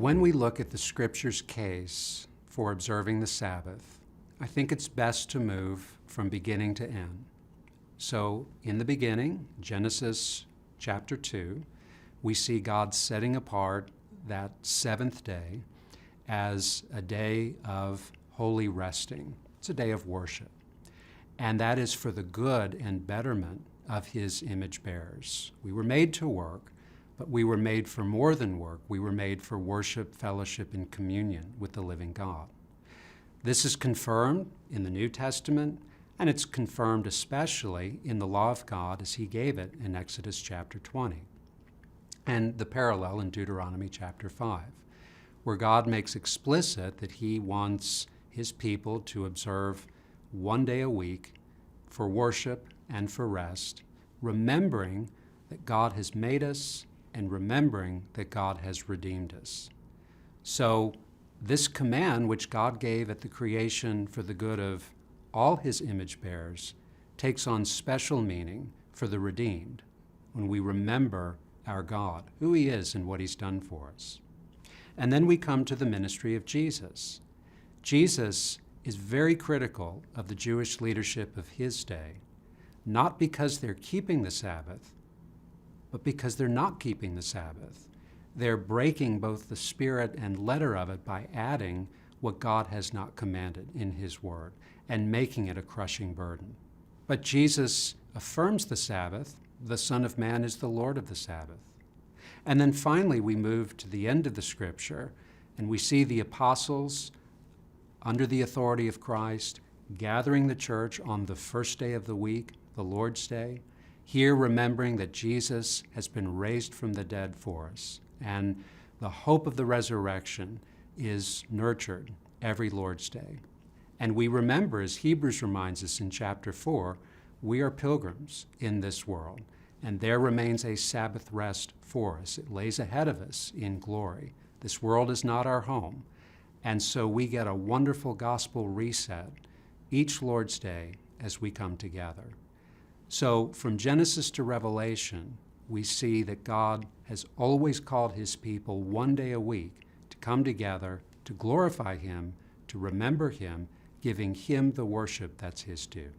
When we look at the Scripture's case for observing the Sabbath, I think it's best to move from beginning to end. So in the beginning, Genesis chapter 2, we see God setting apart that seventh day as a day of holy resting. It's a day of worship. And that is for the good and betterment of His image bearers. We were made to work, but we were made for more than work. We were made for worship, fellowship, and communion with the living God. This is confirmed in the New Testament, and it's confirmed especially in the law of God as He gave it in Exodus chapter 20, and the parallel in Deuteronomy chapter 5, where God makes explicit that He wants His people to observe one day a week for worship and for rest, remembering that God has made us and remembering that God has redeemed us. So this command which God gave at the creation for the good of all His image bearers takes on special meaning for the redeemed when we remember our God, who He is and what He's done for us. And then we come to the ministry of Jesus. Jesus is very critical of the Jewish leadership of His day, not because they're keeping the Sabbath, but because they're not keeping the Sabbath. They're breaking both the spirit and letter of it by adding what God has not commanded in His word and making it a crushing burden. But Jesus affirms the Sabbath. The Son of Man is the Lord of the Sabbath. And then finally we move to the end of the Scripture and we see the apostles under the authority of Christ gathering the church on the first day of the week, the Lord's Day, here remembering that Jesus has been raised from the dead for us, and the hope of the resurrection is nurtured every Lord's Day. And we remember, as Hebrews reminds us in chapter 4, we are pilgrims in this world, and there remains a Sabbath rest for us. It lays ahead of us in glory. This world is not our home, and so we get a wonderful gospel reset each Lord's Day as we come together. So from Genesis to Revelation, we see that God has always called His people one day a week to come together, to glorify Him, to remember Him, giving Him the worship that's His due.